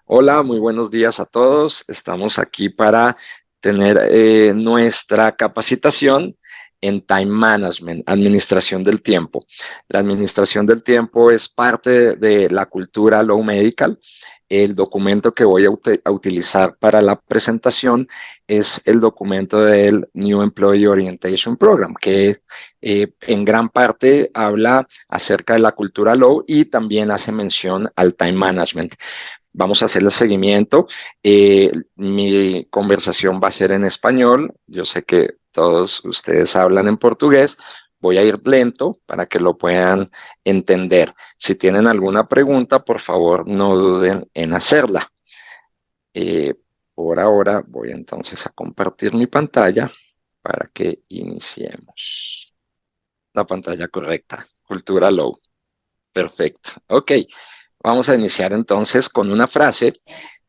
Hola, muy buenos días a todos. Estamos aquí para tener nuestra capacitación en Time Management, administración del tiempo. La administración del tiempo es parte de la cultura Low Medical. El documento que voy a utilizar para la presentación es el documento del New Employee Orientation Program, que en gran parte habla acerca de la cultura Low y también hace mención al Time Management. Vamos a hacer el seguimiento. Mi conversación va a ser en español. Yo sé que todos ustedes hablan en portugués. Voy a ir lento para que lo puedan entender. Si tienen alguna pregunta, por favor, no duden en hacerla. Eh, por ahora voy entonces a compartir mi pantalla para que iniciemos. La pantalla correcta. Cultura Low. Perfecto. Ok. Vamos a iniciar entonces con una frase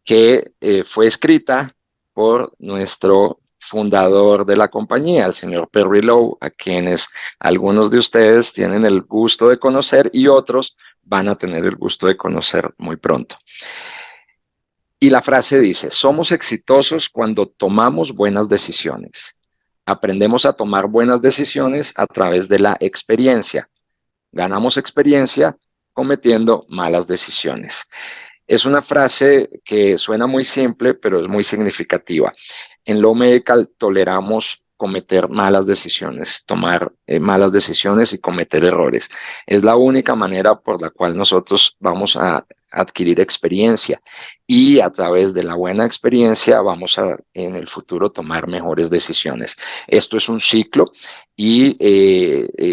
que fue escrita por nuestro fundador de la compañía, el señor Perry Lowe, a quienes algunos de ustedes tienen el gusto de conocer y otros van a tener el gusto de conocer muy pronto. Y la frase dice, somos exitosos cuando tomamos buenas decisiones. Aprendemos a tomar buenas decisiones a través de la experiencia. Ganamos experiencia cometiendo malas decisiones. Es una frase que suena muy simple, pero es muy significativa. En Low Medical toleramos cometer malas decisiones, tomar malas decisiones y cometer errores. Es la única manera por la cual nosotros vamos a adquirir experiencia y a través de la buena experiencia vamos a en el futuro tomar mejores decisiones. Esto es un ciclo y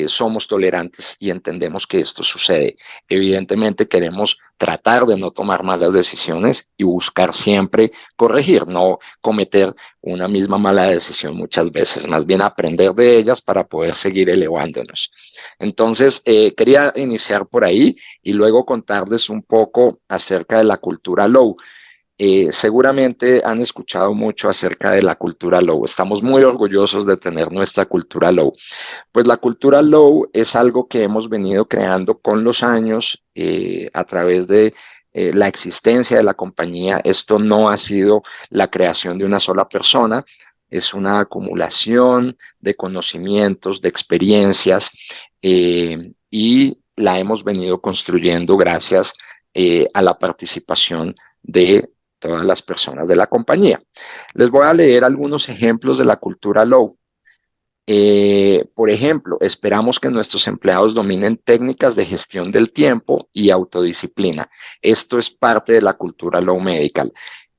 somos tolerantes y entendemos que esto sucede. Evidentemente queremos tratar de no tomar malas decisiones y buscar siempre corregir, no cometer una misma mala decisión muchas veces, más bien aprender de ellas para poder seguir elevándonos. Entonces, quería iniciar por ahí y luego contarles un poco acerca de la cultura Low. Seguramente han escuchado mucho acerca de la cultura Low. Estamos muy orgullosos de tener nuestra cultura Low. Pues la cultura Low es algo que hemos venido creando con los años a través de la existencia de la compañía. Esto no ha sido la creación de una sola persona, es una acumulación de conocimientos, de experiencias y la hemos venido construyendo gracias a la participación de todas las personas de la compañía. Les voy a leer algunos ejemplos de la cultura Low. Por ejemplo, esperamos que nuestros empleados dominen técnicas de gestión del tiempo y autodisciplina. Esto es parte de la cultura Low Medical.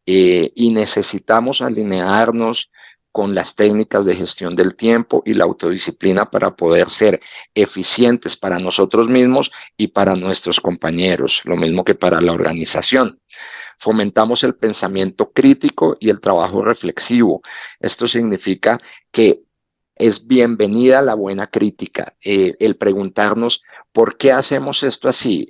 Y necesitamos alinearnos con las técnicas de gestión del tiempo y la autodisciplina para poder ser eficientes para nosotros mismos y para nuestros compañeros, lo mismo que para la organización. Fomentamos el pensamiento crítico y el trabajo reflexivo. Esto significa que es bienvenida la buena crítica, el preguntarnos por qué hacemos esto así.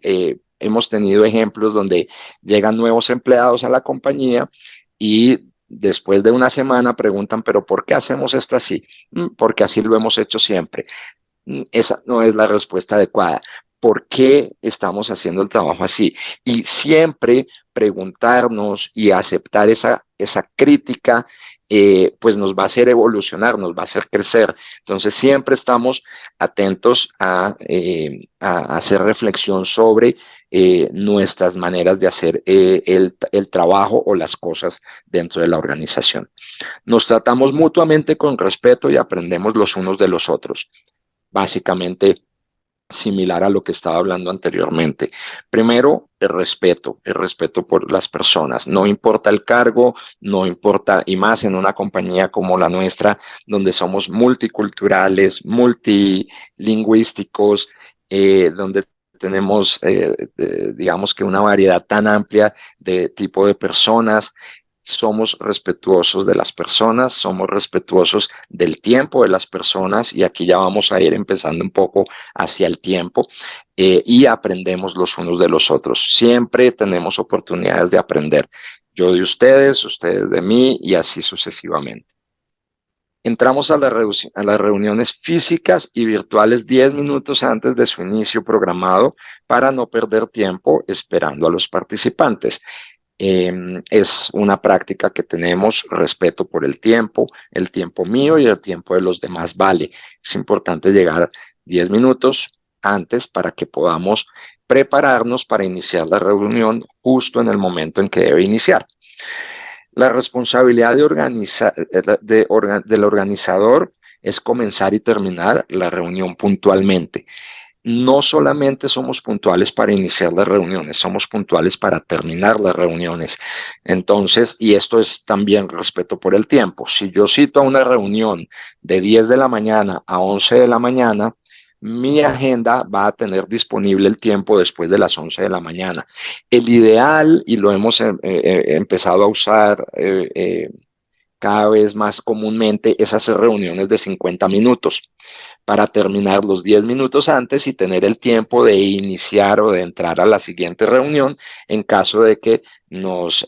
Hemos tenido ejemplos donde llegan nuevos empleados a la compañía y después de una semana preguntan, pero ¿por qué hacemos esto así? Porque así lo hemos hecho siempre. Esa no es la respuesta adecuada. ¿Por qué estamos haciendo el trabajo así? Y siempre preguntarnos y aceptar esa crítica, pues nos va a hacer evolucionar, nos va a hacer crecer. Entonces siempre estamos atentos a hacer reflexión sobre nuestras maneras de hacer el trabajo o las cosas dentro de la organización. Nos tratamos mutuamente con respeto y aprendemos los unos de los otros, básicamente similar a lo que estaba hablando anteriormente. Primero, el respeto por las personas. No importa el cargo, no importa, y más en una compañía como la nuestra, donde somos multiculturales, multilingüísticos, donde tenemos, digamos que una variedad tan amplia de tipo de personas. Somos respetuosos de las personas, somos respetuosos del tiempo de las personas y aquí ya vamos a ir empezando un poco hacia el tiempo y aprendemos los unos de los otros. Siempre tenemos oportunidades de aprender. Yo de ustedes, ustedes de mí y así sucesivamente. Entramos a las reuniones físicas y virtuales 10 minutos antes de su inicio programado para no perder tiempo esperando a los participantes. Es una práctica que tenemos, respeto por el tiempo mío y el tiempo de los demás vale. Es importante llegar 10 minutos antes para que podamos prepararnos para iniciar la reunión justo en el momento en que debe iniciar. La responsabilidad del organizador es comenzar y terminar la reunión puntualmente. No solamente somos puntuales para iniciar las reuniones, somos puntuales para terminar las reuniones. Entonces, y esto es también respeto por el tiempo. Si yo cito a una reunión de 10 de la mañana a 11 de la mañana, mi agenda va a tener disponible el tiempo después de las 11 de la mañana. El ideal, y lo hemos empezado a usar cada vez más comúnmente, es hacer reuniones de 50 minutos para terminar los 10 minutos antes y tener el tiempo de iniciar o de entrar a la siguiente reunión en caso de que nos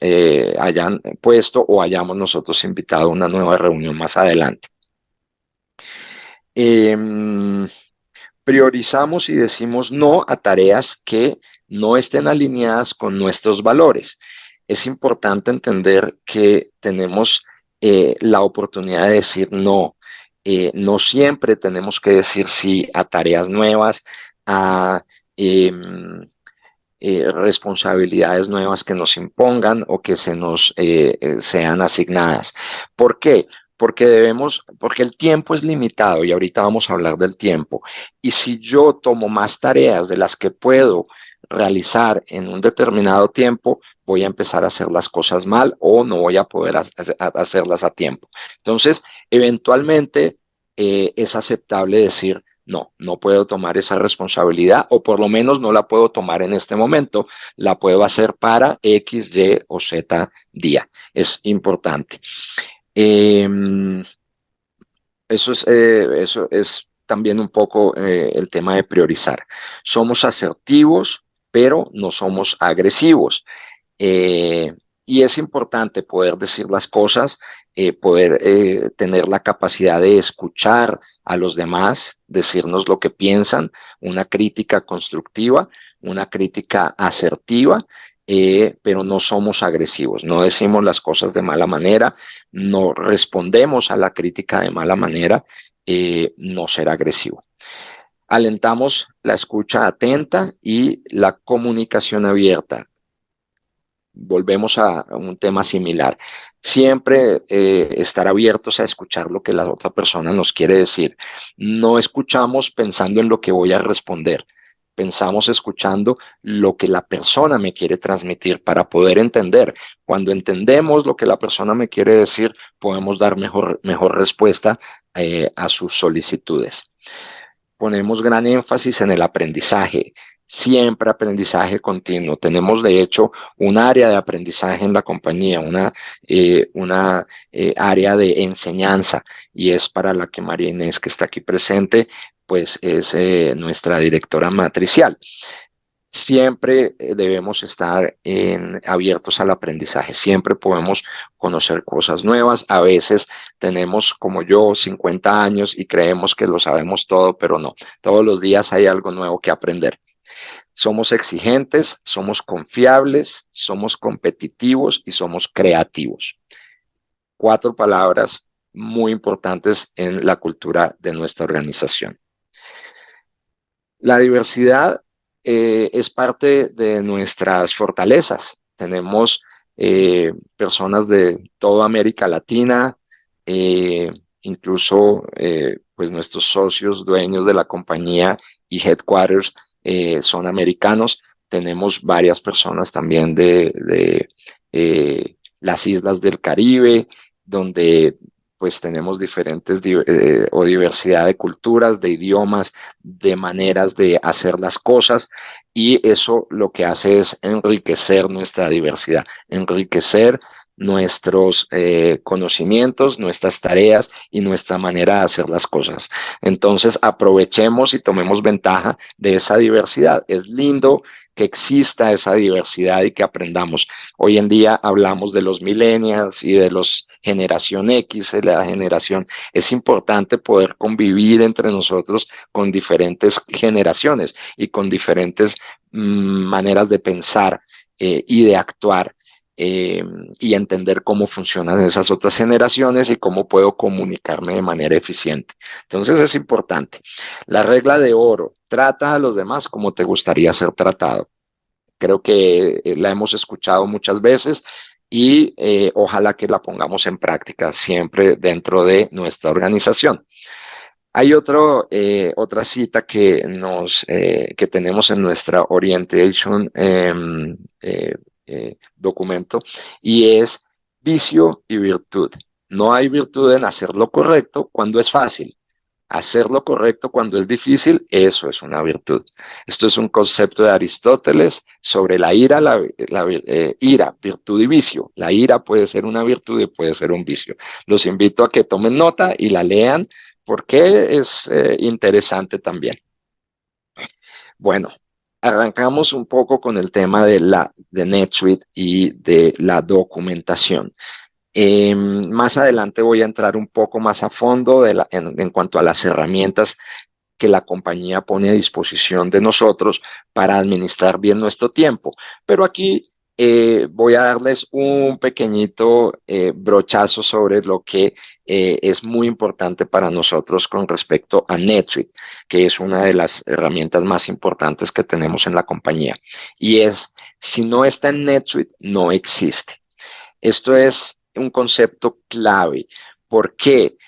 hayan puesto o hayamos nosotros invitado a una nueva reunión más adelante. Eh, Priorizamos y decimos no a tareas que no estén alineadas con nuestros valores. Es importante entender que tenemos la oportunidad de decir no. No siempre tenemos que decir sí a tareas nuevas, a eh, responsabilidades nuevas que nos impongan o que se nos sean asignadas. ¿Por qué? Porque el tiempo es limitado y ahorita vamos a hablar del tiempo. Y si yo tomo más tareas de las que puedo realizar en un determinado tiempo, voy a empezar a hacer las cosas mal o no voy a poder hacerlas a tiempo. Entonces, eventualmente es aceptable decir, no, no puedo tomar esa responsabilidad o por lo menos no la puedo tomar en este momento, la puedo hacer para X, Y o Z día. Es importante. Eh, eso es también un poco el tema de priorizar. Somos asertivos, pero no somos agresivos. Eh, y es importante poder decir las cosas, poder tener la capacidad de escuchar a los demás, decirnos lo que piensan, una crítica constructiva, una crítica asertiva, pero no somos agresivos, no decimos las cosas de mala manera, no respondemos a la crítica de mala manera, no ser agresivo. Alentamos la escucha atenta y la comunicación abierta. Volvemos a un tema similar. Siempre estar abiertos a escuchar lo que la otra persona nos quiere decir. No escuchamos pensando en lo que voy a responder. Pensamos escuchando lo que la persona me quiere transmitir para poder entender. Cuando entendemos lo que la persona me quiere decir, podemos dar mejor respuesta a sus solicitudes. Ponemos gran énfasis en el aprendizaje, siempre aprendizaje continuo. Tenemos, de hecho, un área de aprendizaje en la compañía, una área de enseñanza, y es para la que María Inés, que está aquí presente, pues es nuestra directora matricial. Siempre debemos estar abiertos al aprendizaje, siempre podemos conocer cosas nuevas. A veces tenemos, como yo, 50 años y creemos que lo sabemos todo, pero no, todos los días hay algo nuevo que aprender. Somos exigentes, somos confiables, somos competitivos y somos creativos. 4 palabras muy importantes en la cultura de nuestra organización. La diversidad es parte de nuestras fortalezas. Tenemos personas de toda América Latina, eh, incluso pues nuestros socios, dueños de la compañía y headquarters son americanos. Tenemos varias personas también de las islas del Caribe, donde pues tenemos diferentes o diversidad de culturas, de idiomas, de maneras de hacer las cosas, y eso lo que hace es enriquecer nuestra diversidad, enriquecer nuestros conocimientos, nuestras tareas y nuestra manera de hacer las cosas. Entonces, aprovechemos y tomemos ventaja de esa diversidad. Es lindo que exista esa diversidad y que aprendamos. Hoy en día hablamos de los millennials y de los generación X, de la generación. Es importante poder convivir entre nosotros con diferentes generaciones y con diferentes maneras de pensar y de actuar. eh, y entender cómo funcionan esas otras generaciones y cómo puedo comunicarme de manera eficiente. Entonces es importante. La regla de oro, trata a los demás como te gustaría ser tratado. Creo que la hemos escuchado muchas veces y ojalá que la pongamos en práctica siempre dentro de nuestra organización. Hay otra cita que tenemos en nuestra orientation documento y es vicio y virtud. No hay virtud en hacer lo correcto cuando es fácil. Hacer lo correcto cuando es difícil, eso es una virtud. Esto es un concepto de Aristóteles sobre la ira, ira, virtud y vicio. La ira puede ser una virtud y puede ser un vicio. Los invito a que tomen nota y la lean porque es interesante también. Bueno, arrancamos un poco con el tema de NetSuite y de la documentación. Más adelante voy a entrar un poco más a fondo en cuanto a las herramientas que la compañía pone a disposición de nosotros para administrar bien nuestro tiempo. Pero aquí voy a darles un pequeñito brochazo sobre lo que es muy importante para nosotros con respecto a NetSuite, que es una de las herramientas más importantes que tenemos en la compañía. Y es, si no está en NetSuite, no existe. Esto es un concepto clave. ¿Por qué?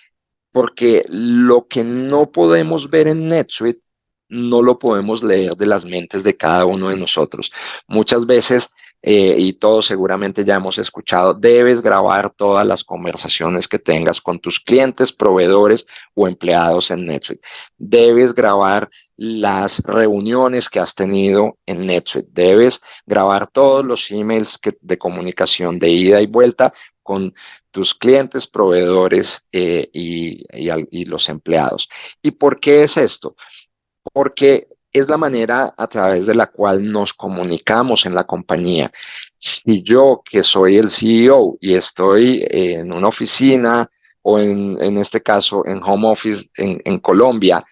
Porque lo que no podemos ver en NetSuite no lo podemos leer de las mentes de cada uno de nosotros. Muchas veces, y todos seguramente ya hemos escuchado, debes grabar todas las conversaciones que tengas con tus clientes, proveedores o empleados en NetSuite. Debes grabar las reuniones que has tenido en NetSuite. Debes grabar todos los emails de comunicación de ida y vuelta con tus clientes, proveedores y los empleados. ¿Y por qué es esto? Porque es la manera a través de la cual nos comunicamos en la compañía. Si yo, que soy el CEO y estoy en una oficina o en este caso en home office en Colombia,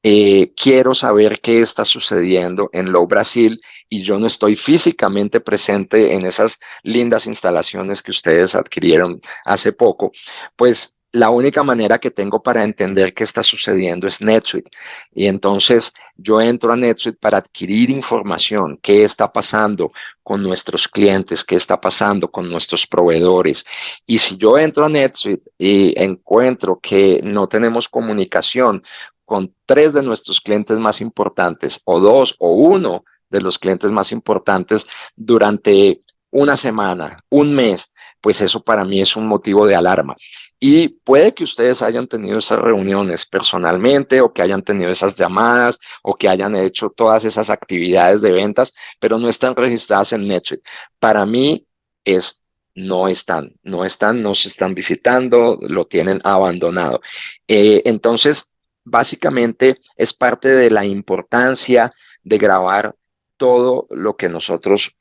quiero saber qué está sucediendo en Low Brasil y yo no estoy físicamente presente en esas lindas instalaciones que ustedes adquirieron hace poco, pues la única manera que tengo para entender qué está sucediendo es NetSuite. Y entonces yo entro a NetSuite para adquirir información, qué está pasando con nuestros clientes, qué está pasando con nuestros proveedores. Y si yo entro a NetSuite y encuentro que no tenemos comunicación con tres de nuestros clientes más importantes, o dos, o uno de los clientes más importantes durante una semana, un mes, pues eso para mí es un motivo de alarma. Y puede que ustedes hayan tenido esas reuniones personalmente o que hayan tenido esas llamadas o que hayan hecho todas esas actividades de ventas, pero no están registradas en NetSuite. Para mí es no se están visitando, lo tienen abandonado. Entonces, básicamente es parte de la importancia de grabar todo lo que nosotros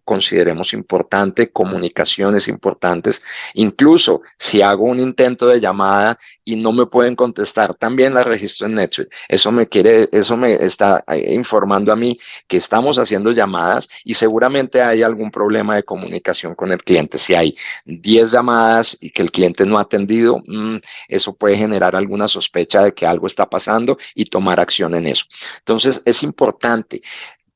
consideremos importante, comunicaciones importantes. Incluso si hago un intento de llamada y no me pueden contestar, también la registro en NetSuite. Eso me está informando a mí que estamos haciendo llamadas y seguramente hay algún problema de comunicación con el cliente. Si hay 10 llamadas y que el cliente no ha atendido, eso puede generar alguna sospecha de que algo está pasando y tomar acción en eso. Entonces, es importante.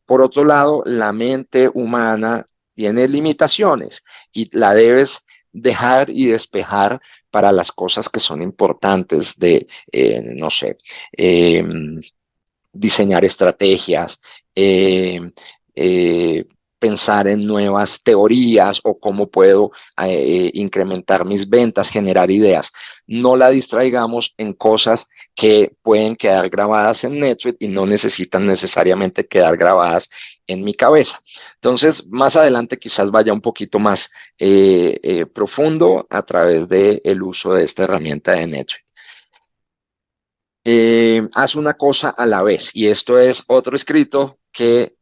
Por otro lado, la mente humana tiene limitaciones y la debes dejar y despejar para las cosas que son importantes no sé, eh, diseñar estrategias, eh, eh, pensar en nuevas teorías o cómo puedo incrementar mis ventas, generar ideas. No la distraigamos en cosas que pueden quedar grabadas en NetSuite y no necesitan necesariamente quedar grabadas en mi cabeza. Entonces, más adelante quizás vaya un poquito más profundo a través del uso de esta herramienta de NetSuite. Haz una cosa a la vez. Y esto es otro escrito que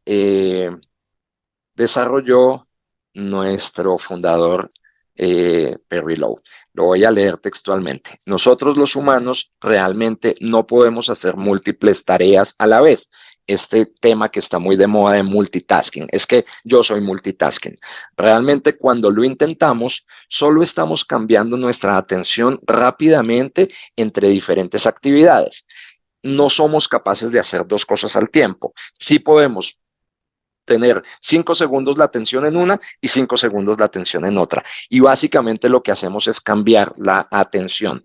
desarrolló nuestro fundador Perry Lowe. Lo voy a leer textualmente. Nosotros los humanos realmente no podemos hacer múltiples tareas a la vez. este tema que está muy de moda de multitasking. Es que yo soy multitasking. Realmente cuando lo intentamos, solo estamos cambiando nuestra atención rápidamente entre diferentes actividades. No somos capaces de hacer dos cosas al tiempo. Sí podemos tener 5 segundos la atención en una y 5 segundos la atención en otra. Y básicamente lo que hacemos es cambiar la atención.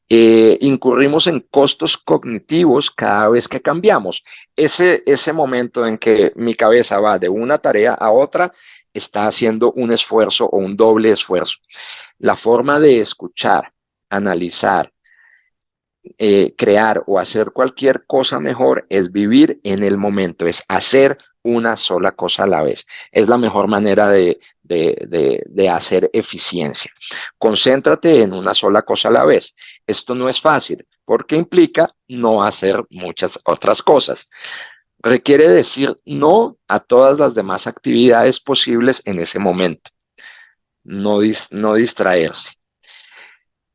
Incurrimos en costos cognitivos cada vez que cambiamos. Ese momento en que mi cabeza va de una tarea a otra está haciendo un esfuerzo o un doble esfuerzo. La forma de escuchar, analizar, crear o hacer cualquier cosa mejor es vivir en el momento, es hacer una sola cosa a la vez. Es la mejor manera de hacer eficiencia. Concéntrate en una sola cosa a la vez. Esto no es fácil porque implica no hacer muchas otras cosas. Requiere decir no a todas las demás actividades posibles en ese momento. No distraerse.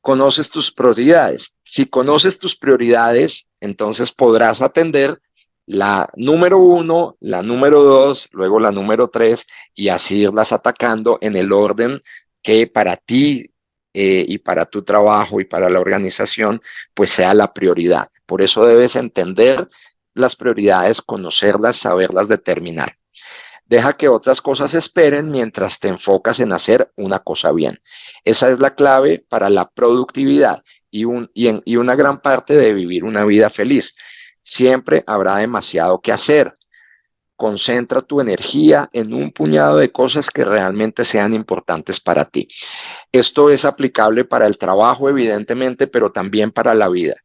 Conoces tus prioridades. Si conoces tus prioridades, entonces podrás atender la número 1, la número 2, luego la número 3 y así irlas atacando en el orden que para ti y para tu trabajo y para la organización, pues sea la prioridad. Por eso debes entender las prioridades, conocerlas, saberlas determinar. Deja que otras cosas esperen mientras te enfocas en hacer una cosa bien. Esa es la clave para la productividad y una gran parte de vivir una vida feliz. Siempre habrá demasiado que hacer. Concentra tu energía en un puñado de cosas que realmente sean importantes para ti. Esto es aplicable para el trabajo, evidentemente, pero también para la vida.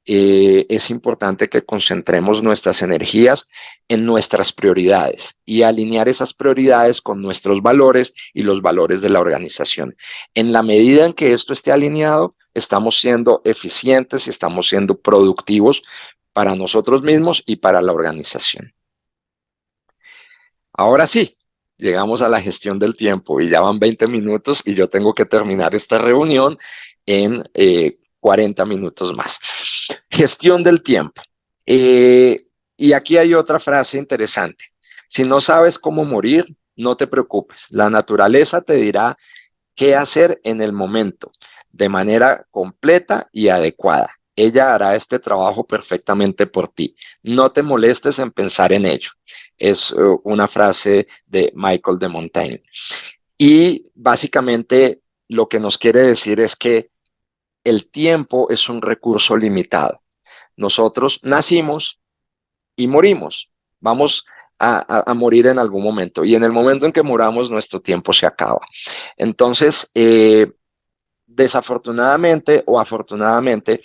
Es importante que concentremos nuestras energías en nuestras prioridades y alinear esas prioridades con nuestros valores y los valores de la organización. En la medida en que esto esté alineado, estamos siendo eficientes y estamos siendo productivos para nosotros mismos y para la organización. Ahora sí, llegamos a la gestión del tiempo y ya van 20 minutos y yo tengo que terminar esta reunión en 40 minutos más. Gestión del tiempo. Y aquí hay otra frase interesante. Si no sabes cómo morir, no te preocupes. La naturaleza te dirá qué hacer en el momento, de manera completa y adecuada. Ella hará este trabajo perfectamente por ti. No te molestes en pensar en ello. Es una frase de Michael de Montaigne. Y básicamente lo que nos quiere decir es que el tiempo es un recurso limitado. Nosotros nacimos y morimos. Vamos a morir en algún momento. Y en el momento en que moramos, nuestro tiempo se acaba. Entonces, desafortunadamente o afortunadamente,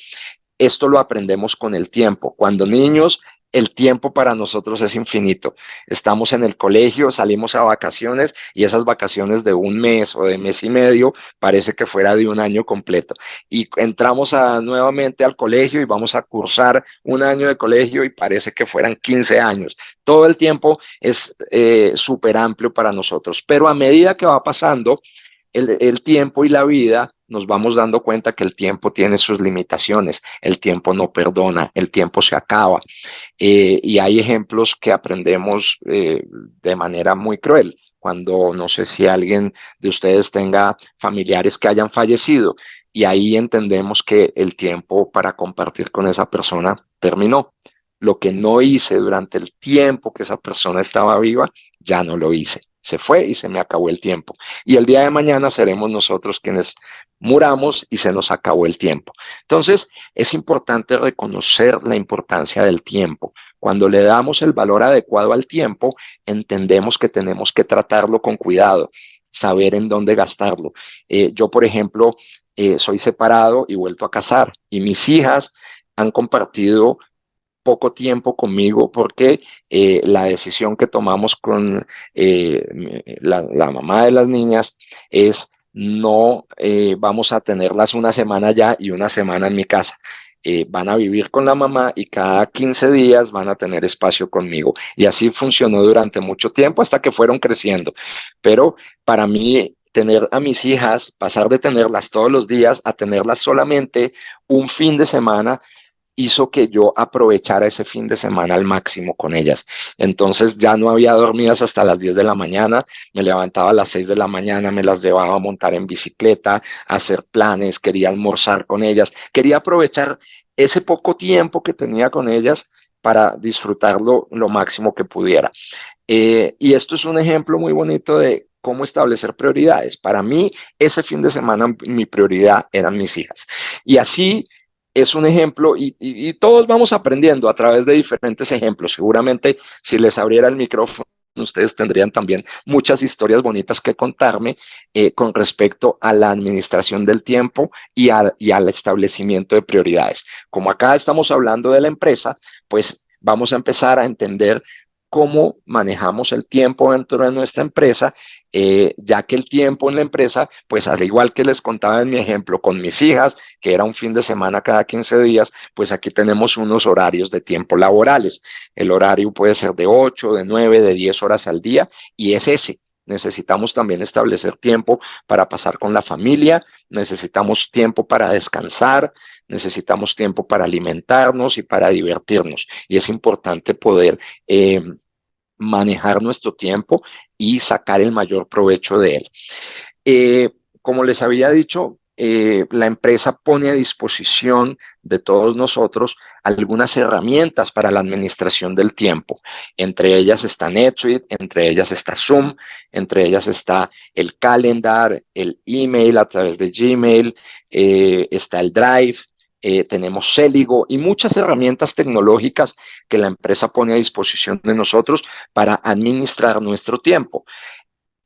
esto lo aprendemos con el tiempo. Cuando niños, el tiempo para nosotros es infinito. Estamos en el colegio, salimos a vacaciones y esas vacaciones de un mes o de mes y medio parece que fuera de un año completo. Y entramos nuevamente al colegio y vamos a cursar un año de colegio y parece que fueran 15 años. Todo el tiempo es súper amplio para nosotros. Pero a medida que va pasando, el tiempo y la vida, nos vamos dando cuenta que el tiempo tiene sus limitaciones, el tiempo no perdona, el tiempo se acaba. Y hay ejemplos que aprendemos de manera muy cruel. Cuando no sé si alguien de ustedes tenga familiares que hayan fallecido y ahí entendemos que el tiempo para compartir con esa persona terminó. Lo que no hice durante el tiempo que esa persona estaba viva, ya no lo hice. Se fue y se me acabó el tiempo. Y el día de mañana seremos nosotros quienes muramos y se nos acabó el tiempo. Entonces, es importante reconocer la importancia del tiempo. Cuando le damos el valor adecuado al tiempo, entendemos que tenemos que tratarlo con cuidado, saber en dónde gastarlo. Yo, por ejemplo, soy separado y vuelto a casar y mis hijas han compartido poco tiempo conmigo porque la decisión que tomamos con la mamá de las niñas es no vamos a tenerlas una semana allá y una semana en mi casa. Van a vivir con la mamá y cada 15 días van a tener espacio conmigo. Y así funcionó durante mucho tiempo hasta que fueron creciendo. Pero para mí, tener a mis hijas, pasar de tenerlas todos los días a tenerlas solamente un fin de semana, hizo que yo aprovechara ese fin de semana al máximo con ellas. Entonces ya no había dormidas hasta las 10 de la mañana, me levantaba a las 6 de la mañana, me las llevaba a montar en bicicleta, a hacer planes, quería almorzar con ellas, quería aprovechar ese poco tiempo que tenía con ellas para disfrutarlo lo máximo que pudiera. Y esto es un ejemplo muy bonito de cómo establecer prioridades. Para mí, ese fin de semana mi prioridad eran mis hijas. Y así es un ejemplo y todos vamos aprendiendo a través de diferentes ejemplos. Seguramente si les abriera el micrófono, ustedes tendrían también muchas historias bonitas que contarme con respecto a la administración del tiempo y al establecimiento de prioridades. Como acá estamos hablando de la empresa, pues vamos a empezar a entender cómo manejamos el tiempo dentro de nuestra empresa, ya que el tiempo en la empresa, pues al igual que les contaba en mi ejemplo con mis hijas, que era un fin de semana cada 15 días, pues aquí tenemos unos horarios de tiempo laborales. El horario puede ser de 8, de 9, de 10 horas al día y es ese. Necesitamos también establecer tiempo para pasar con la familia, necesitamos tiempo para descansar, necesitamos tiempo para alimentarnos y para divertirnos. Y es importante poder manejar nuestro tiempo y sacar el mayor provecho de él. Como les había dicho, la empresa pone a disposición de todos nosotros algunas herramientas para la administración del tiempo. Entre ellas está NetSuite, entre ellas está Zoom, entre ellas está el calendar, el email a través de Gmail, está el Drive. Tenemos Celigo y muchas herramientas tecnológicas que la empresa pone a disposición de nosotros para administrar nuestro tiempo.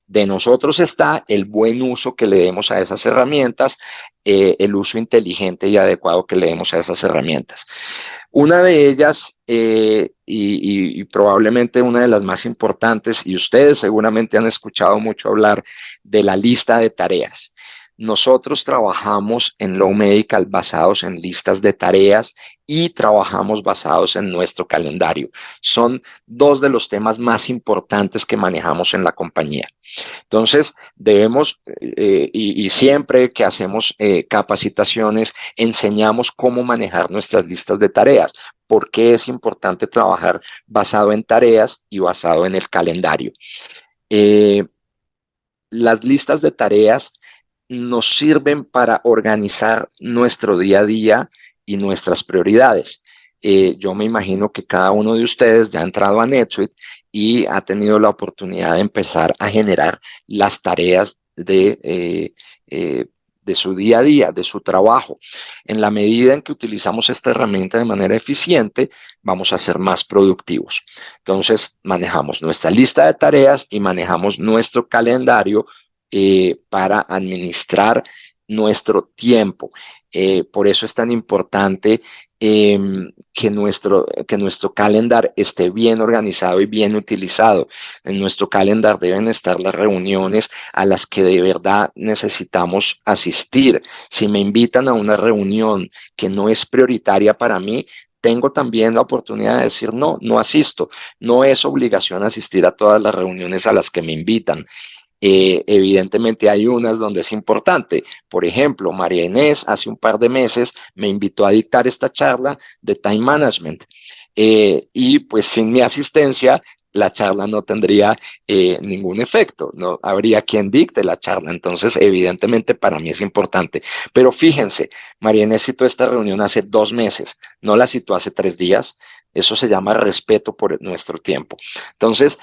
De nosotros está el buen uso que le demos a esas herramientas, el uso inteligente y adecuado que le demos a esas herramientas. Una de ellas, y probablemente una de las más importantes, y ustedes seguramente han escuchado mucho hablar de la lista de tareas. Nosotros trabajamos en Low Medical basados en listas de tareas y trabajamos basados en nuestro calendario. Son dos de los temas más importantes que manejamos en la compañía. Entonces, debemos, y siempre que hacemos capacitaciones, enseñamos cómo manejar nuestras listas de tareas, por qué es importante trabajar basado en tareas y basado en el calendario. Eh, las listas de tareas nos sirven para organizar nuestro día a día y nuestras prioridades. Yo me imagino que cada uno de ustedes ya ha entrado a NetSuite y ha tenido la oportunidad de empezar a generar las tareas de su día a día, de su trabajo. En la medida en que utilizamos esta herramienta de manera eficiente, vamos a ser más productivos. Entonces, manejamos nuestra lista de tareas y manejamos nuestro calendario para administrar nuestro tiempo. Por eso es tan importante que nuestro calendar esté bien organizado y bien utilizado. En nuestro calendar deben estar las reuniones a las que de verdad necesitamos asistir. Si me invitan a una reunión que no es prioritaria para mí, tengo también la oportunidad de decir, no, no asisto. No es obligación asistir a todas las reuniones a las que me invitan. Evidentemente hay unas donde es importante. Por ejemplo, María Inés hace un par de meses me invitó a dictar esta charla de time management. Y pues sin mi asistencia, la charla no tendría ningún efecto, no habría quien dicte la charla. Entonces, evidentemente para mí es importante. Pero fíjense, María Inés citó esta reunión hace 2 meses, no la citó hace 3 días. Eso se llama respeto por nuestro tiempo. Entonces,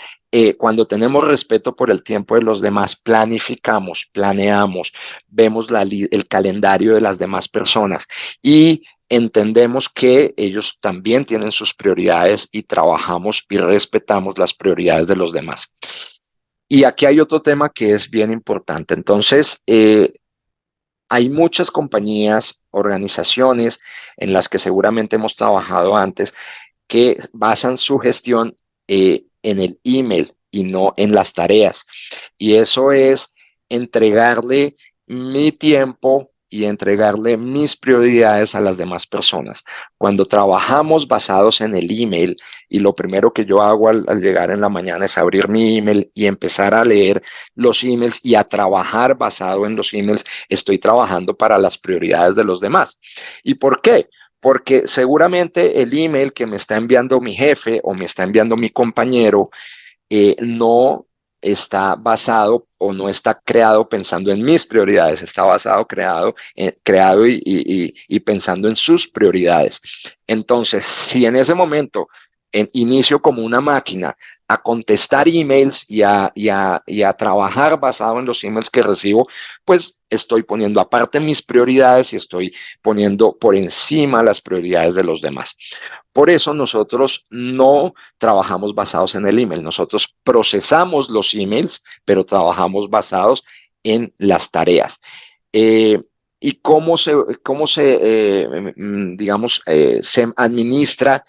cuando tenemos respeto por el tiempo de los demás, planificamos, planeamos, vemos el calendario de las demás personas y entendemos que ellos también tienen sus prioridades y trabajamos y respetamos las prioridades de los demás. Y aquí hay otro tema que es bien importante. Entonces, hay muchas compañías, organizaciones en las que seguramente hemos trabajado antes que basan su gestión en el email y no en las tareas. Y eso es entregarle mi tiempo y entregarle mis prioridades a las demás personas. Cuando trabajamos basados en el email, y lo primero que yo hago al llegar en la mañana es abrir mi email y empezar a leer los emails y a trabajar basado en los emails, estoy trabajando para las prioridades de los demás. ¿Y por qué? porque seguramente el email que me está enviando mi jefe o me está enviando mi compañero no está basado o no está creado pensando en mis prioridades, está basado creado y pensando en sus prioridades. Entonces, si en ese momento inicio como una máquina a contestar emails y a trabajar basado en los emails que recibo, pues estoy poniendo aparte mis prioridades y estoy poniendo por encima las prioridades de los demás. Por eso nosotros no trabajamos basados en el email. Nosotros procesamos los emails, pero trabajamos basados en las tareas. Eh, ¿Y se administra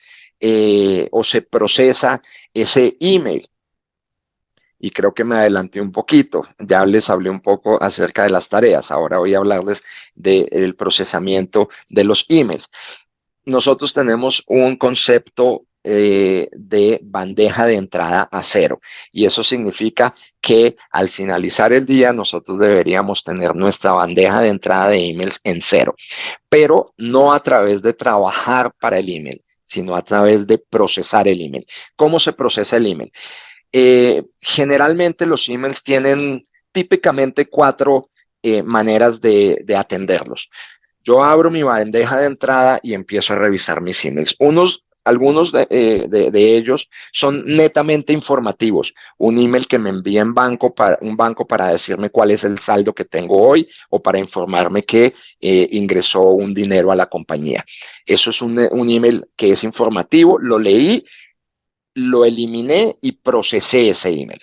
o se procesa ese email? Y creo que me adelanté un poquito. Ya les hablé un poco acerca de las tareas. Ahora voy a hablarles del procesamiento de los emails. Nosotros tenemos un concepto de bandeja de entrada a cero y eso significa que al finalizar el día nosotros deberíamos tener nuestra bandeja de entrada de emails en cero, pero no a través de trabajar para el email, sino a través de procesar el email. ¿Cómo se procesa el email? Generalmente los emails tienen típicamente cuatro maneras de atenderlos. Yo abro mi bandeja de entrada y empiezo a revisar mis emails. Algunos de ellos son netamente informativos. Un email que me envía un banco para decirme cuál es el saldo que tengo hoy o para informarme que ingresó un dinero a la compañía. Eso es un email que es informativo, lo leí, lo eliminé y procesé ese email.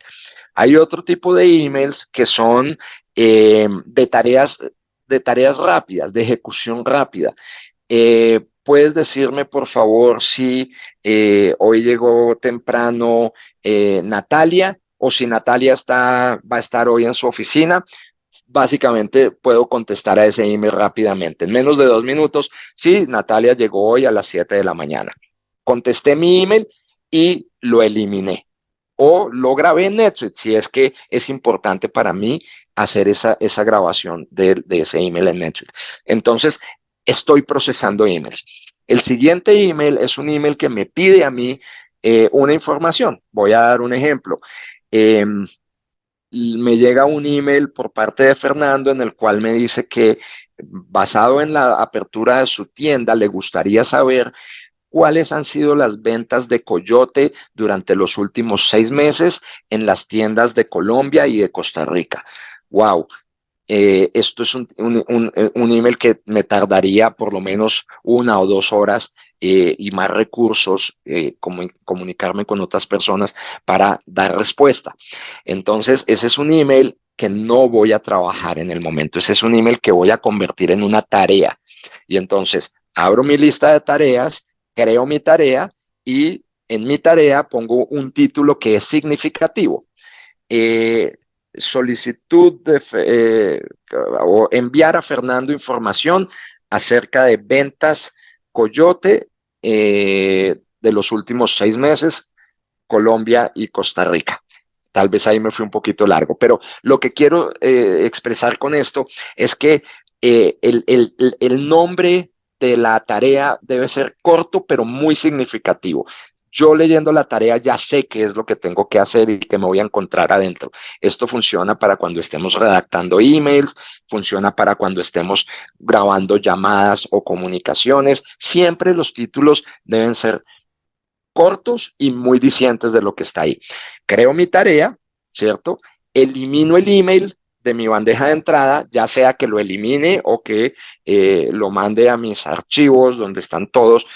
Hay otro tipo de emails que son de tareas rápidas, de ejecución rápida. ¿Puedes decirme, por favor, si hoy llegó temprano Natalia o si Natalia va a estar hoy en su oficina? Básicamente puedo contestar a ese email rápidamente. En menos de 2 minutos, sí, Natalia llegó hoy a las 7 de la mañana. Contesté mi email y lo eliminé. O lo grabé en Netflix, si es que es importante para mí hacer esa grabación de ese email en Netflix. Entonces, estoy procesando emails. El siguiente email es un email que me pide a mí una información. Voy a dar un ejemplo. Eh, Me llega un email por parte de Fernando en el cual me dice que basado en la apertura de su tienda, le gustaría saber cuáles han sido las ventas de Coyote durante los últimos 6 meses en las tiendas de Colombia y de Costa Rica. Wow, esto es un email que me tardaría por lo menos 1 o 2 horas y más recursos, como comunicarme con otras personas para dar respuesta. Entonces, ese es un email que no voy a trabajar en el momento. Ese es un email que voy a convertir en una tarea. Y entonces, abro mi lista de tareas, creo mi tarea y en mi tarea pongo un título que es significativo. eh, Solicitud o enviar a Fernando información acerca de ventas Coyote de los últimos 6 meses, Colombia y Costa Rica. Tal vez ahí me fui un poquito largo, pero lo que quiero expresar con esto es que el nombre de la tarea debe ser corto, pero muy significativo. Yo leyendo la tarea ya sé qué es lo que tengo que hacer y que me voy a encontrar adentro. Esto funciona para cuando estemos redactando emails, funciona para cuando estemos grabando llamadas o comunicaciones. Siempre los títulos deben ser cortos y muy dicientes de lo que está ahí. Creo mi tarea, ¿cierto? Elimino el email de mi bandeja de entrada, ya sea que lo elimine o que lo mande a mis archivos donde están todos,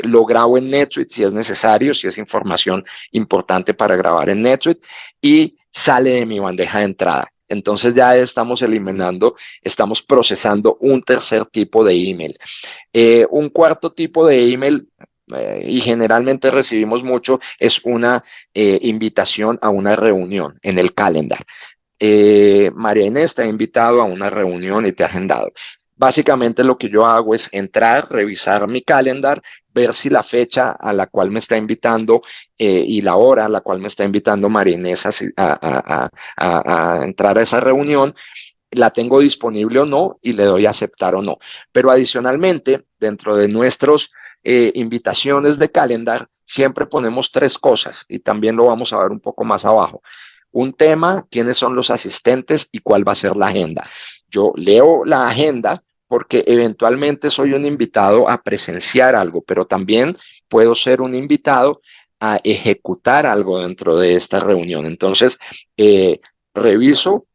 lo grabo en NetSuite si es necesario, si es información importante para grabar en NetSuite y sale de mi bandeja de entrada. Entonces ya estamos eliminando, estamos procesando un tercer tipo de email. Un cuarto tipo de email y generalmente recibimos mucho, es una invitación a una reunión en el calendar. María Inés te ha invitado a una reunión y te ha agendado. Básicamente lo que yo hago es entrar, revisar mi calendar, ver si la fecha a la cual me está invitando y la hora a la cual me está invitando María Inés a entrar a esa reunión la tengo disponible o no y le doy a aceptar o no. Pero adicionalmente, dentro de nuestros invitaciones de calendar, siempre ponemos tres cosas y también lo vamos a ver un poco más abajo. Un tema, quiénes son los asistentes y cuál va a ser la agenda. Yo leo la agenda porque eventualmente soy un invitado a presenciar algo, pero también puedo ser un invitado a ejecutar algo dentro de esta reunión. Entonces, reviso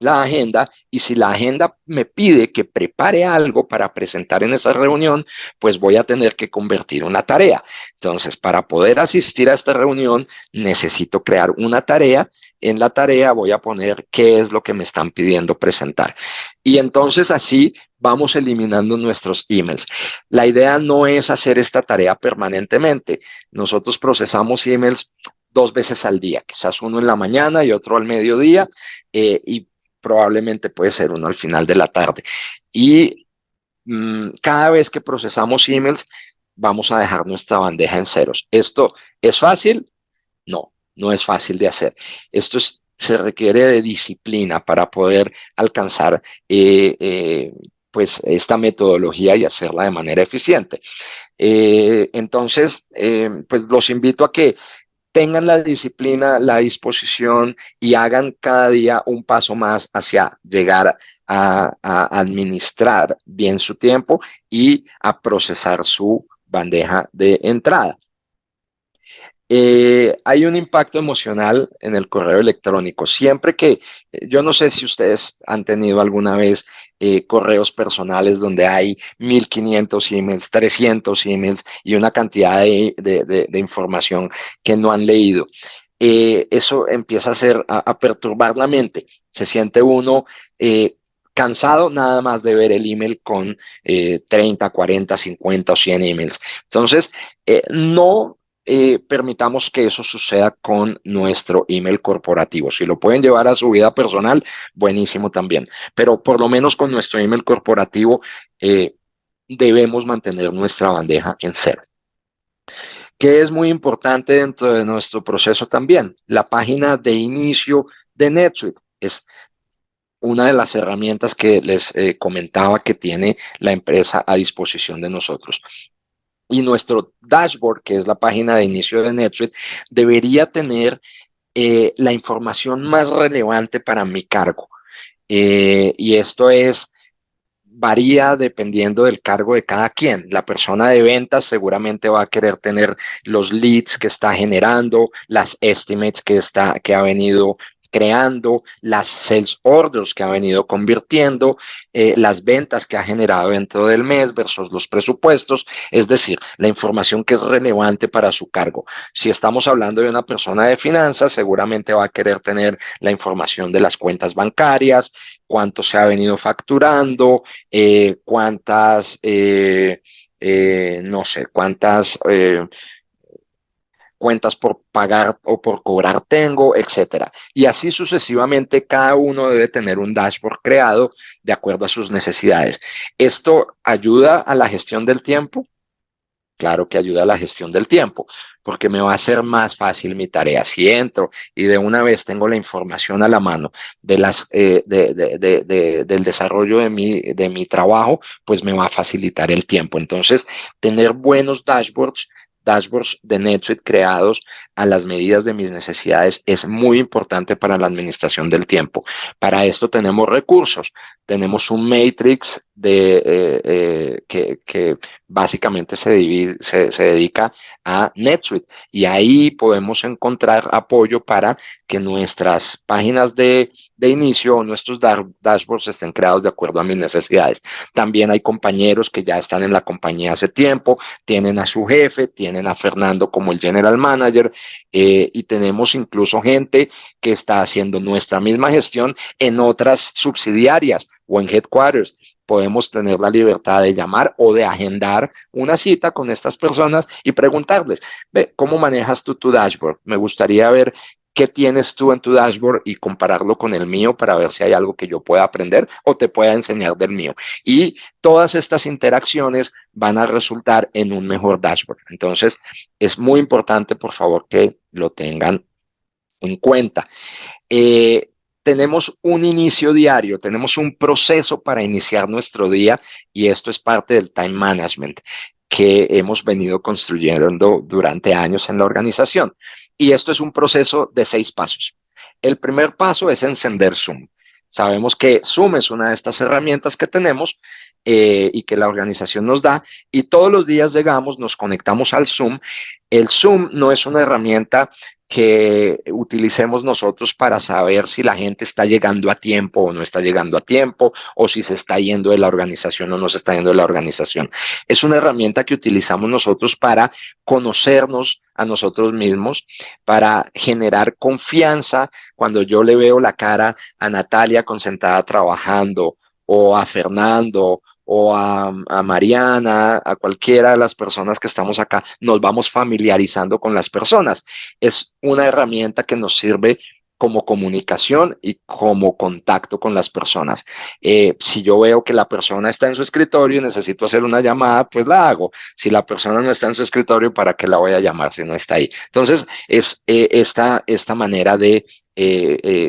la agenda y si la agenda me pide que prepare algo para presentar en esa reunión, pues voy a tener que convertir una tarea. Entonces, para poder asistir a esta reunión, necesito crear una tarea. En la tarea voy a poner qué es lo que me están pidiendo presentar. Y entonces así vamos eliminando nuestros emails. La idea no es hacer esta tarea permanentemente. Nosotros procesamos emails 2 veces al día, quizás uno en la mañana y otro al mediodía, y probablemente puede ser uno al final de la tarde. Y cada vez que procesamos emails, vamos a dejar nuestra bandeja en ceros. ¿Esto es fácil? No, no es fácil de hacer. Se requiere de disciplina para poder alcanzar pues esta metodología y hacerla de manera eficiente. Pues los invito a que tengan la disciplina, la disposición y hagan cada día un paso más hacia llegar a administrar bien su tiempo y a procesar su bandeja de entrada. Hay un impacto emocional en el correo electrónico. Siempre que, yo no sé si ustedes han tenido alguna vez correos personales donde hay 1500 emails, 300 emails y una cantidad de información que no han leído. Eso empieza a perturbar la mente. Se siente uno cansado nada más de ver el email con 30, 40, 50 o 100 emails. Entonces, no permitamos que eso suceda con nuestro email corporativo. Si lo pueden llevar a su vida personal, buenísimo también. Pero por lo menos con nuestro email corporativo debemos mantener nuestra bandeja en cero. Que es muy importante dentro de nuestro proceso también. La página de inicio de NetSuite es una de las herramientas que les comentaba que tiene la empresa a disposición de nosotros. Y nuestro dashboard, que es la página de inicio de NetSuite, debería tener la información más relevante para mi cargo. Y esto varía dependiendo del cargo de cada quien. La persona de ventas seguramente va a querer tener los leads que está generando, las estimates que ha venido creando, las sales orders que ha venido convirtiendo, las ventas que ha generado dentro del mes versus los presupuestos, es decir, la información que es relevante para su cargo. Si estamos hablando de una persona de finanzas, seguramente va a querer tener la información de las cuentas bancarias, cuánto se ha venido facturando, no sé, cuántas cuentas por pagar o por cobrar tengo, etcétera. Y así sucesivamente, cada uno debe tener un dashboard creado de acuerdo a sus necesidades. ¿Esto ayuda a la gestión del tiempo? Claro que ayuda a la gestión del tiempo, porque me va a hacer más fácil mi tarea. Si entro y de una vez tengo la información a la mano del desarrollo de mi trabajo, pues me va a facilitar el tiempo. Entonces, tener buenos dashboards de NetSuite creados a las medidas de mis necesidades es muy importante para la administración del tiempo. Para esto tenemos recursos. Tenemos un matrix que básicamente se dedica a NetSuite y ahí podemos encontrar apoyo para que nuestras páginas de inicio o nuestros dashboards estén creados de acuerdo a mis necesidades. También hay compañeros que ya están en la compañía hace tiempo, tienen a su jefe, tienen a Fernando como el general manager, y tenemos incluso gente que está haciendo nuestra misma gestión en otras subsidiarias o en headquarters. Podemos tener la libertad de llamar o de agendar una cita con estas personas y preguntarles, ve, ¿cómo manejas tú tu dashboard? Me gustaría ver qué tienes tú en tu dashboard y compararlo con el mío para ver si hay algo que yo pueda aprender o te pueda enseñar del mío. Y todas estas interacciones van a resultar en un mejor dashboard. Entonces, es muy importante, por favor, que lo tengan en cuenta. Eh, tenemos un inicio diario, tenemos un proceso para iniciar nuestro día y esto es parte del time management que hemos venido construyendo durante años en la organización. Y esto es un proceso de 6 pasos. El primer paso es encender Zoom. Sabemos que Zoom es una de estas herramientas que tenemos y que la organización nos da y todos los días llegamos, nos conectamos al Zoom. El Zoom no es una herramienta que utilicemos nosotros para saber si la gente está llegando a tiempo o no está llegando a tiempo, o si se está yendo de la organización o no se está yendo de la organización. Es una herramienta que utilizamos nosotros para conocernos a nosotros mismos, para generar confianza cuando yo le veo la cara a Natalia concentrada trabajando, o a Fernando, o a Mariana, a cualquiera de las personas que estamos acá, nos vamos familiarizando con las personas. Es una herramienta que nos sirve como comunicación y como contacto con las personas. Si yo veo que la persona está en su escritorio y necesito hacer una llamada, pues la hago. Si la persona no está en su escritorio, ¿para qué la voy a llamar si no está ahí? Entonces, es esta manera de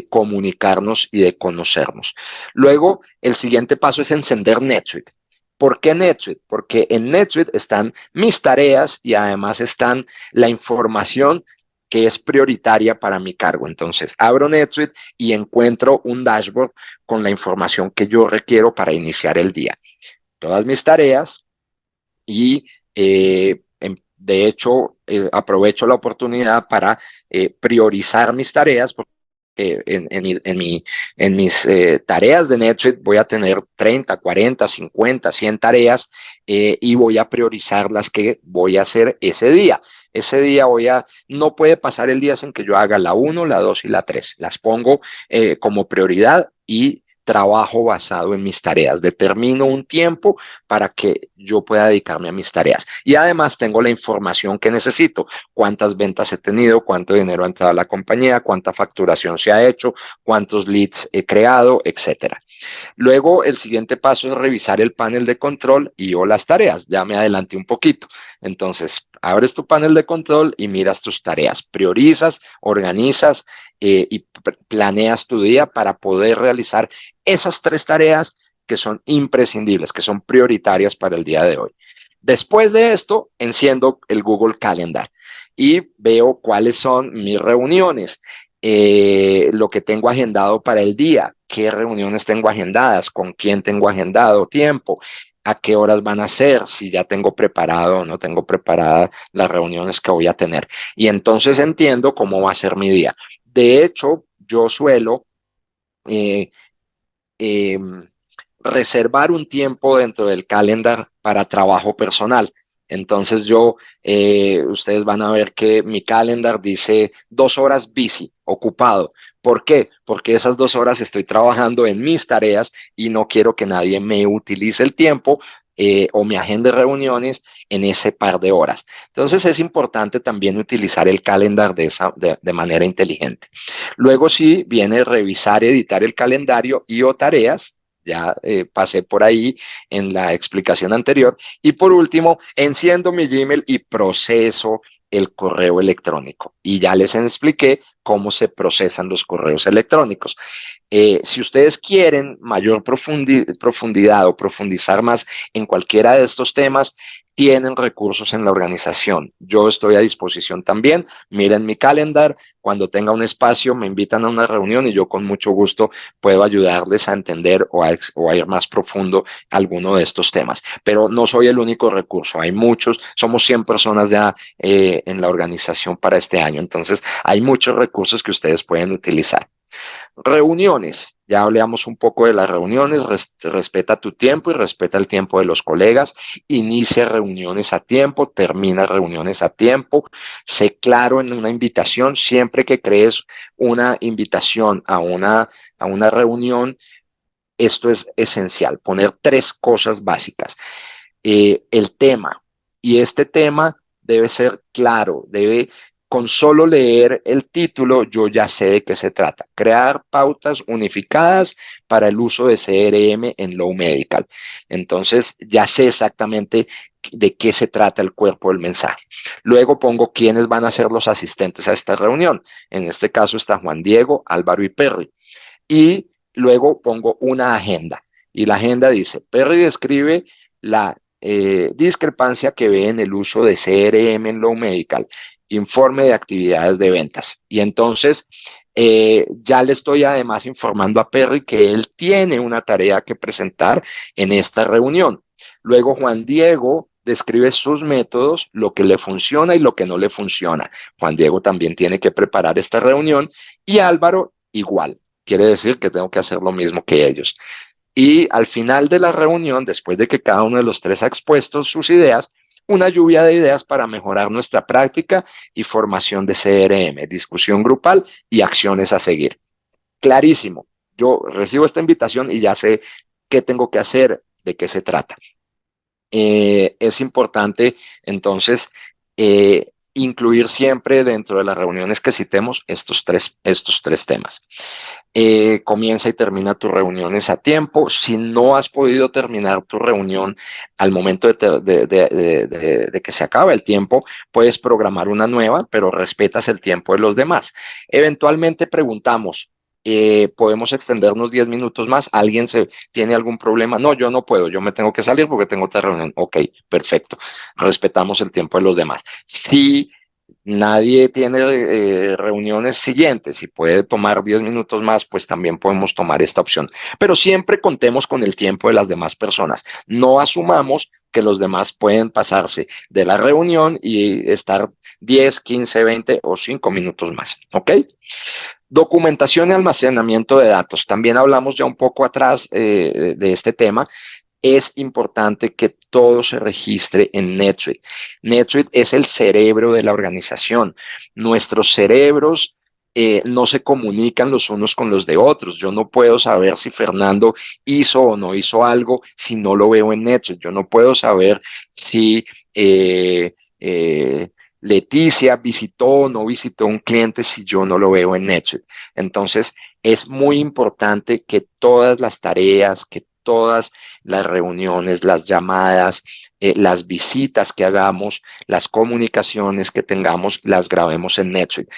comunicarnos y de conocernos. Luego, el siguiente paso es encender NetSuite. ¿Por qué NetSuite? Porque en NetSuite están mis tareas y además están la información que es prioritaria para mi cargo. Entonces, abro NetSuite y encuentro un dashboard con la información que yo requiero para iniciar el día. Todas mis tareas y de hecho aprovecho la oportunidad para priorizar mis tareas porque en mis tareas de NetSuite voy a tener 30, 40, 50, 100 tareas y voy a priorizar las que voy a hacer ese día. Ese día no puede pasar el día sin que yo haga la 1, la 2 y la 3. Las pongo como prioridad y trabajo basado en mis tareas. Determino un tiempo para que yo pueda dedicarme a mis tareas. Y además tengo la información que necesito, cuántas ventas he tenido, cuánto dinero ha entrado a la compañía, cuánta facturación se ha hecho, cuántos leads he creado, etcétera. Luego, el siguiente paso es revisar el panel de control y o las tareas. Ya me adelanté un poquito. Entonces, abres tu panel de control y miras tus tareas. Priorizas, organizas y planeas tu día para poder realizar esas 3 tareas que son imprescindibles, que son prioritarias para el día de hoy. Después de esto, enciendo el Google Calendar y veo cuáles son mis reuniones, lo que tengo agendado para el día, qué reuniones tengo agendadas, con quién tengo agendado tiempo, a qué horas van a ser, si ya tengo preparado o no tengo preparadas las reuniones que voy a tener. Y entonces entiendo cómo va a ser mi día. De hecho, yo suelo eh, eh, reservar un tiempo dentro del calendar para trabajo personal. Entonces ustedes van a ver que mi calendar dice 2 horas busy, ocupado. ¿Por qué? Porque esas 2 horas estoy trabajando en mis tareas y no quiero que nadie me utilice el tiempo o me agende reuniones en ese par de horas. Entonces es importante también utilizar el calendar de manera inteligente. Luego sí viene revisar, editar el calendario y o tareas. Ya pasé por ahí en la explicación anterior. Y por último, enciendo mi Gmail y proceso el correo electrónico. Y ya les expliqué cómo se procesan los correos electrónicos. Si ustedes quieren mayor profundidad o profundizar más en cualquiera de estos temas, tienen recursos en la organización. Yo estoy a disposición también. Miren mi calendar. Cuando tenga un espacio, me invitan a una reunión y yo con mucho gusto puedo ayudarles a entender o a ir más profundo alguno de estos temas. Pero no soy el único recurso. Hay muchos. Somos 100 personas ya en la organización para este año. Entonces, hay muchos recursos que ustedes pueden utilizar. Reuniones. Ya hablamos un poco de las reuniones. Respeta tu tiempo y respeta el tiempo de los colegas. Inicia reuniones a tiempo, termina reuniones a tiempo. Sé claro en una invitación. Siempre que crees una invitación a una reunión, esto es esencial. Poner 3 cosas básicas. El tema. Y este tema debe ser claro, con solo leer el título, yo ya sé de qué se trata. Crear pautas unificadas para el uso de CRM en Low Medical. Entonces, ya sé exactamente de qué se trata el cuerpo del mensaje. Luego pongo quiénes van a ser los asistentes a esta reunión. En este caso está Juan Diego, Álvaro y Perry. y luego pongo una agenda. Y la agenda dice, Perry describe la discrepancia que ve en el uso de CRM en Low Medical, informe de actividades de ventas. Y entonces ya le estoy además informando a Perry que él tiene una tarea que presentar en esta reunión. Luego Juan Diego describe sus métodos, lo que le funciona y lo que no le funciona. Juan Diego también tiene que preparar esta reunión y Álvaro igual. Quiere decir que tengo que hacer lo mismo que ellos. Y al final de la reunión, después de que cada uno de los tres ha expuesto sus ideas, una lluvia de ideas para mejorar nuestra práctica y formación de CRM, discusión grupal y acciones a seguir. Clarísimo. Yo recibo esta invitación y ya sé qué tengo que hacer, de qué se trata. Es importante entonces incluir siempre dentro de las reuniones que citemos estos tres temas. Comienza y termina tus reuniones a tiempo. Si no has podido terminar tu reunión al momento de que se acabe el tiempo, puedes programar una nueva, pero respetas el tiempo de los demás. Eventualmente preguntamos, ¿podemos extendernos 10 minutos más? ¿Tiene algún problema? No, yo no puedo, yo me tengo que salir porque tengo otra reunión. Ok, perfecto. Respetamos el tiempo de los demás. Si nadie tiene reuniones siguientes y puede tomar 10 minutos más, pues también podemos tomar esta opción. Pero siempre contemos con el tiempo de las demás personas. No asumamos que los demás pueden pasarse de la reunión y estar 10, 15, 20 o 5 minutos más. ¿Ok? Documentación y almacenamiento de datos. También hablamos ya un poco atrás de este tema. Es importante que todo se registre en NetSuite. NetSuite es el cerebro de la organización. Nuestros cerebros no se comunican los unos con los de otros. Yo no puedo saber si Fernando hizo o no hizo algo si no lo veo en NetSuite. Yo no puedo saber si Leticia visitó o no visitó un cliente si yo no lo veo en NetSuite. Entonces, es muy importante que todas las tareas, que todas las reuniones, las llamadas, las visitas que hagamos, las comunicaciones que tengamos, las grabemos en NetSuite.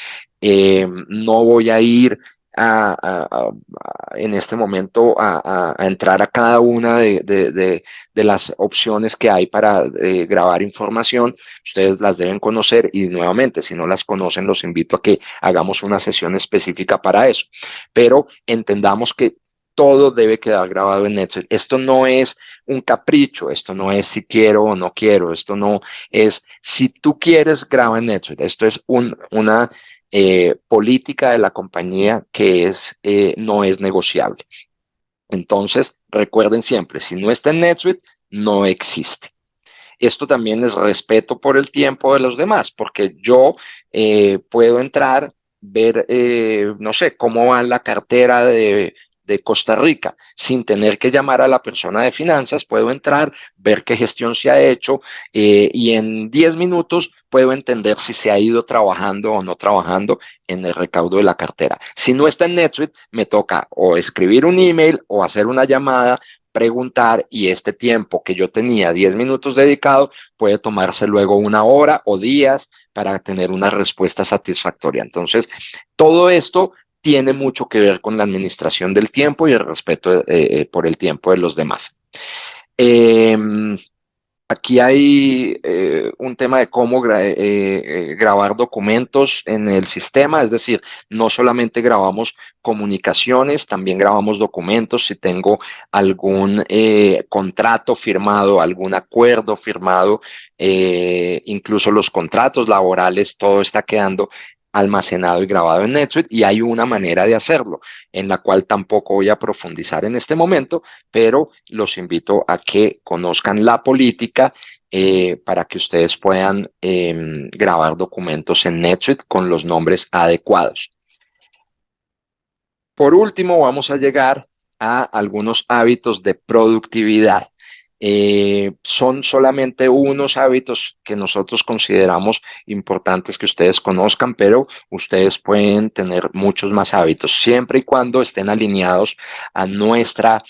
No voy a ir en este momento a entrar a cada una de las opciones que hay para grabar información. Ustedes las deben conocer y nuevamente, si no las conocen, los invito a que hagamos una sesión específica para eso. Pero entendamos que todo debe quedar grabado en NetSuite. Esto no es un capricho, esto no es si quiero o no quiero, esto no es si tú quieres, graba en NetSuite. Esto es una política de la compañía que no es negociable. Entonces, recuerden siempre, si no está en NetSuite, no existe. Esto también es respeto por el tiempo de los demás, porque yo puedo entrar, ver, no sé, cómo va la cartera de Costa Rica, sin tener que llamar a la persona de finanzas, puedo entrar, ver qué gestión se ha hecho y en 10 minutos puedo entender si se ha ido trabajando o no trabajando en el recaudo de la cartera. Si no está en NetSuite, me toca o escribir un email o hacer una llamada, preguntar, y este tiempo que yo tenía 10 minutos dedicado puede tomarse luego una hora o días para tener una respuesta satisfactoria. Entonces, todo esto tiene mucho que ver con la administración del tiempo y el respeto por el tiempo de los demás. Eh, Aquí hay un tema de cómo grabar documentos en el sistema, es decir, no solamente grabamos comunicaciones, también grabamos documentos. Si tengo algún contrato firmado, algún acuerdo firmado, incluso los contratos laborales, todo está quedando almacenado y grabado en NetSuite y hay una manera de hacerlo, en la cual tampoco voy a profundizar en este momento, pero los invito a que conozcan la política para que ustedes puedan grabar documentos en NetSuite con los nombres adecuados. Por último, vamos a llegar a algunos hábitos de productividad. Son solamente unos hábitos que nosotros consideramos importantes que ustedes conozcan, pero ustedes pueden tener muchos más hábitos, siempre y cuando estén alineados a nuestra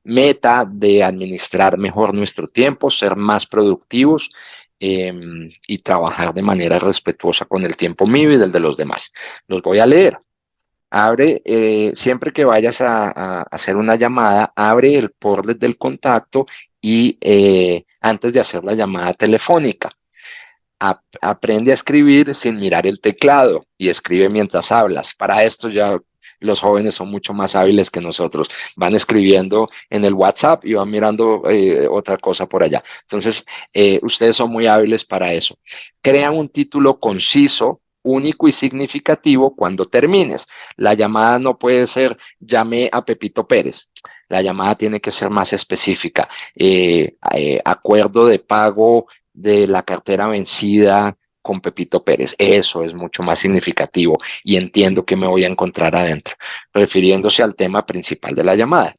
meta de administrar mejor nuestro tiempo, ser más productivos y trabajar de manera respetuosa con el tiempo mío y del de los demás. Los voy a leer. Abre, siempre que vayas a hacer una llamada, abre el portlet del contacto y antes de hacer la llamada telefónica. Aprende a escribir sin mirar el teclado y escribe mientras hablas. Para esto ya los jóvenes son mucho más hábiles que nosotros. Van escribiendo en el WhatsApp y van mirando otra cosa por allá. Entonces, ustedes son muy hábiles para eso. Crean un título conciso, único y significativo cuando termines. La llamada no puede ser llamé a Pepito Pérez. La llamada tiene que ser más específica. Acuerdo de pago de la cartera vencida con Pepito Pérez. Eso es mucho más significativo y entiendo que me voy a encontrar adentro, refiriéndose al tema principal de la llamada.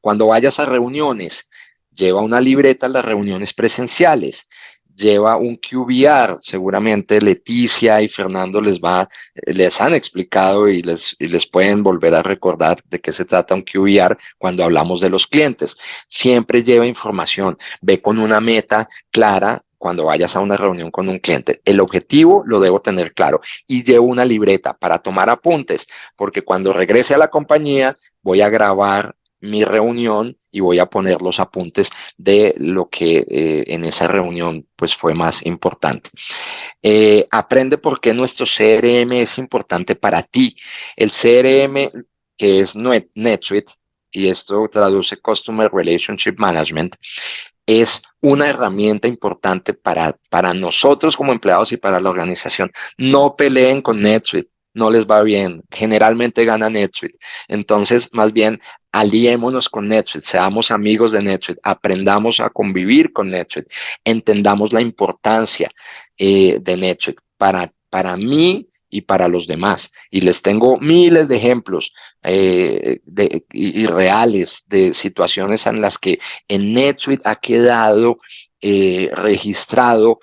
Cuando vayas a reuniones, lleva una libreta a las reuniones presenciales, lleva un QBR, seguramente Leticia y Fernando les han explicado y les pueden volver a recordar de qué se trata un QBR cuando hablamos de los clientes. Siempre lleva información, ve con una meta clara cuando vayas a una reunión con un cliente. El objetivo lo debo tener claro y llevo una libreta para tomar apuntes, porque cuando regrese a la compañía voy a grabar mi reunión y voy a poner los apuntes de lo que en esa reunión pues fue más importante. Aprende por qué nuestro CRM es importante para ti. El CRM, que es NetSuite, y esto traduce Customer Relationship Management, es una herramienta importante para nosotros como empleados y para la organización. No peleen con NetSuite, no les va bien. Generalmente gana NetSuite. Entonces, más bien, aliémonos con NetSuite, seamos amigos de NetSuite, aprendamos a convivir con NetSuite, entendamos la importancia de NetSuite para mí y para los demás. Y les tengo miles de ejemplos y reales de situaciones en las que en NetSuite ha quedado registrado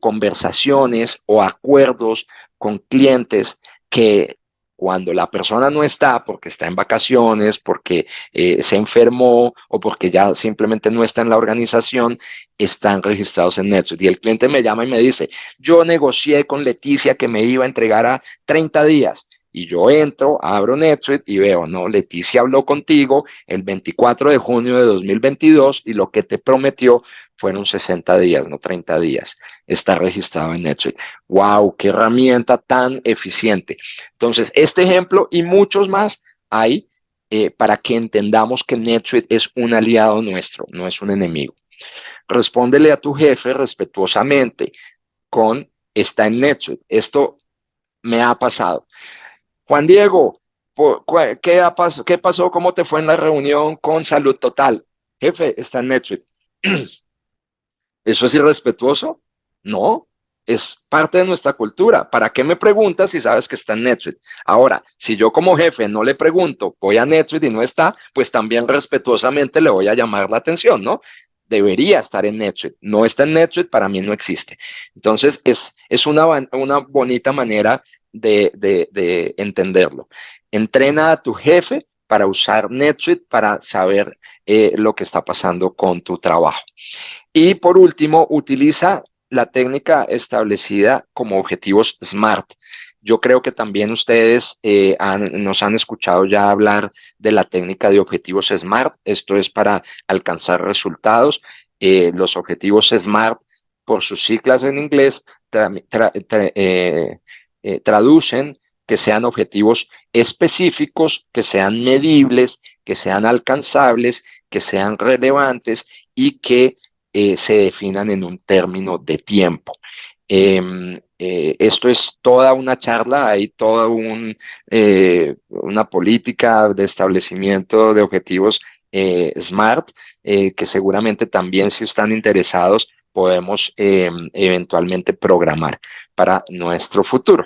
conversaciones o acuerdos con clientes que cuando la persona no está, porque está en vacaciones, porque se enfermó o porque ya simplemente no está en la organización, están registrados en NetSuite. Y el cliente me llama y me dice, yo negocié con Leticia que me iba a entregar a 30 días. Y yo entro, abro NetSuite y veo, no, Leticia habló contigo el 24 de junio de 2022 y lo que te prometió fueron 60 días, no 30 días. Está registrado en NetSuite. ¡Wow! ¡Qué herramienta tan eficiente! Entonces, este ejemplo y muchos más hay para que entendamos que NetSuite es un aliado nuestro, no es un enemigo. Respóndele a tu jefe respetuosamente con está en NetSuite. Esto me ha pasado. Juan Diego, ¿qué pasó? ¿Cómo te fue en la reunión con Salud Total? Jefe, está en NetSuite. ¿Eso es irrespetuoso? No, es parte de nuestra cultura. ¿Para qué me preguntas si sabes que está en NetSuite? Ahora, si yo como jefe no le pregunto, voy a NetSuite y no está, pues también respetuosamente le voy a llamar la atención, ¿no? Debería estar en NetSuite. No está en NetSuite, para mí no existe. Entonces, es una bonita manera de entenderlo. Entrena a tu jefe para usar NetSuite para saber lo que está pasando con tu trabajo. Y por último, utiliza la técnica establecida como objetivos SMART. Yo creo que también ustedes nos han escuchado ya hablar de la técnica de objetivos SMART. Esto es para alcanzar resultados. Los objetivos SMART, por sus siglas en inglés, traducen que sean objetivos específicos, que sean medibles, que sean alcanzables, que sean relevantes y que se definan en un término de tiempo. Esto es toda una charla, hay toda una política de establecimiento de objetivos SMART, que seguramente también si están interesados podemos eventualmente programar para nuestro futuro.